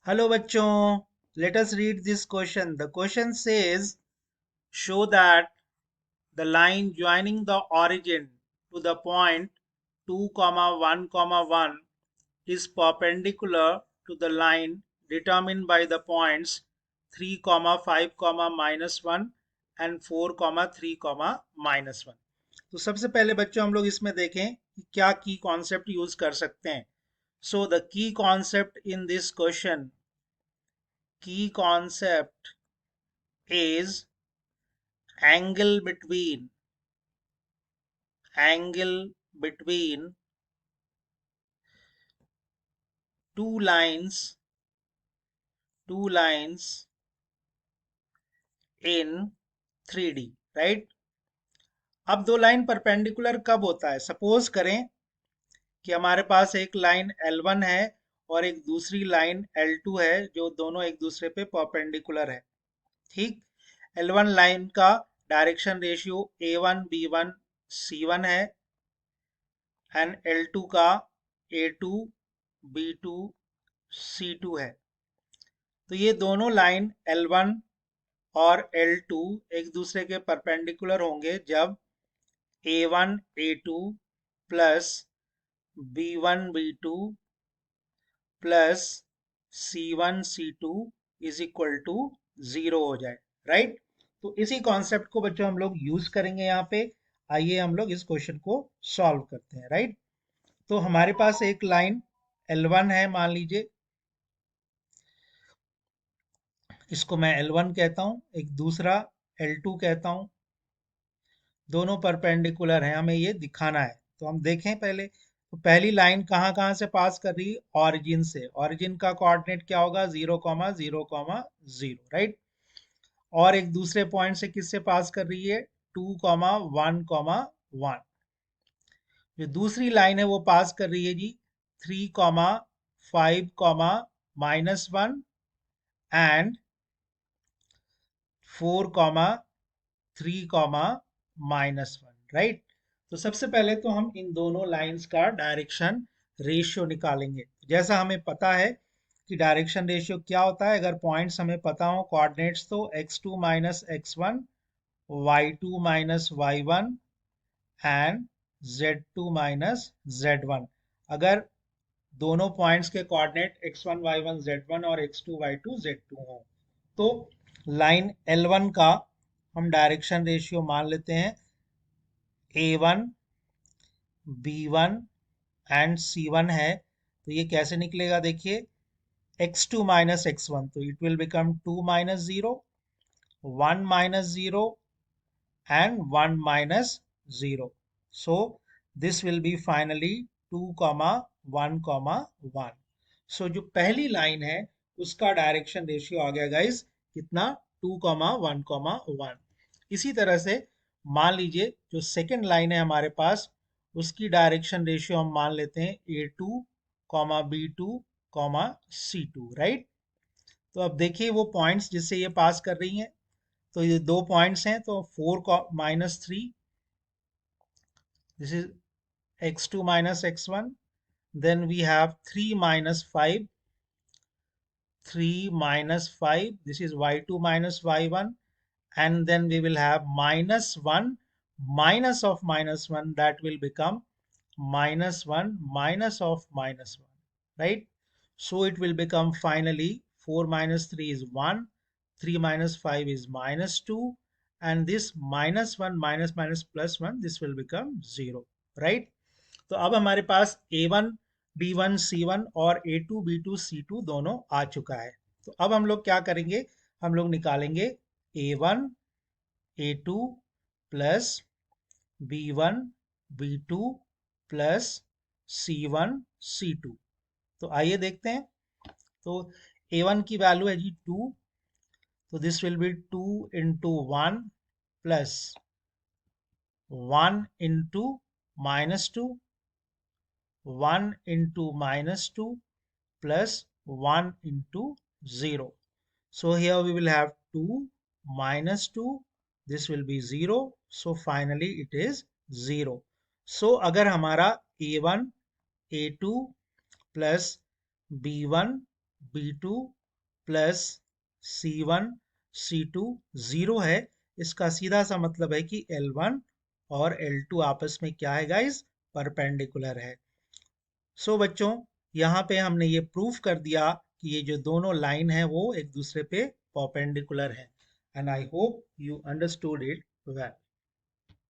Hello bachon, let us read this question. The question says, show that the line joining the origin to the point 2, 1, 1 is perpendicular to the line determined by the points 3, 5, -1 and 4, 3, -1. तो सबसे पहले बच्चों हम लोग इसमें देखें कि क्या की कॉन्सेप्ट यूज कर सकते हैं. So the key concept in this question, key concept is angle between angle between two lines in 3D, right. अब दो लाइन परपेंडिकुलर कब होता है? सपोज करें कि हमारे पास एक लाइन L1 है और एक दूसरी लाइन L2 है जो दोनों एक दूसरे पे परपेंडिकुलर है. ठीक. L1 लाइन का direction ratio A1 B1 C1 है एंड L2 का A2 B2 C2 है. तो ये दोनों लाइन L1 और L2 एक दूसरे के परपेंडिकुलर होंगे जब A1 A2 plus B1 B2 plus C1 C2 is equal to 0 हो जाए, राइट. तो इसी कॉन्सेप्ट को बच्चों हम लोग यूज करेंगे यहाँ पे. आइए हम लोग इस क्वेश्चन को सॉल्व करते हैं, राइट. तो हमारे पास एक लाइन L1 है, मान लीजिए इसको मैं L1 कहता हूँ, एक दूसरा L2 कहता हूँ. दोनों परपेंडिकुलर हैं, हमें ये दिखाना है. तो हम देखें पहले, तो पहली लाइन कहाँ कहाँ से पास कर रही है? ऑरिजिन से. ऑरिजिन का कोऑर्डिनेट क्या होगा? 0, 0, 0, राइट. और एक दूसरे पॉइंट से किससे पास कर रही है? 2, 1, 1. जो दूसरी लाइन है वो पास कर रही है जी 3, 5, -1 एंड 4, 3, -1, राइट. तो सबसे पहले तो हम इन दोनों लाइंस का डायरेक्शन रेशियो निकालेंगे. जैसा हमें पता है कि डायरेक्शन रेशियो क्या होता है, अगर पॉइंट्स हमें पता हो, कोऑर्डिनेट्स, तो x2 x1, y2 y1 and z2 z1. अगर दोनों पॉइंट्स के कोऑर्डिनेट x1 y1 z1 और x2 y2 z2 हो तो लाइन L1 का हम डायरेक्शन रेशियो मान लेते हैं A1 B1 एंड C1 है. तो ये कैसे निकलेगा? देखिए x2 x1, तो it will become 2 0, 1 0 and 1 0. So this will be finally 2, 1, 1. So जो पहली लाइन है उसका डायरेक्शन रेशियो आ गया गाइस कितना? 2, 1, 1. इसी तरह से मान लीजिए जो सेकंड लाइन है हमारे पास उसकी डायरेक्शन रेशियो हम मान लेते हैं A2, B2, C2, राइट. तो अब देखिए वो पॉइंट्स जिससे ये पास कर रही हैं, तो ये दो पॉइंट्स हैं, तो 4, -3, this is x2 x1. Then we have 3 5, 3 5, this is y2 y1. And then we will have -1 minus of -1, that will become -1 minus of -1, right. So it will become finally 4 3 is 1, 3 5 is -2, and this -1 minus plus 1, this will become 0, right. तो अब हमारे पास A1 B1 C1 और A2 B2 C2 दोनों आ चुका है. तो अब हम लोग क्या करेंगे? हम लोग निकालेंगे A1 A2 plus B1 B2 plus C1 C2. तो आइए देखते हैं. तो A1 की वैल्यू है जी 2, तो this will be 2 into 1 plus 1 into -2, 1 into -2 plus 1 into 0. So here we will have 2 minus 2. This will be 0. So finally it is 0. So अगर हमारा A1 A2 plus B1 B2 plus C1 C2 0 है। इसका सीधा सा मतलब है कि L1 और L2 आपस में क्या है गाइस, परपेंडिकुलर है। सो बच्चों, यहाँ पे हमने ये प्रूफ कर दिया कि ये जो दोनों लाइन है वो एक दूसरे पे परपेंडिकुलर है। And I hope you understood it well.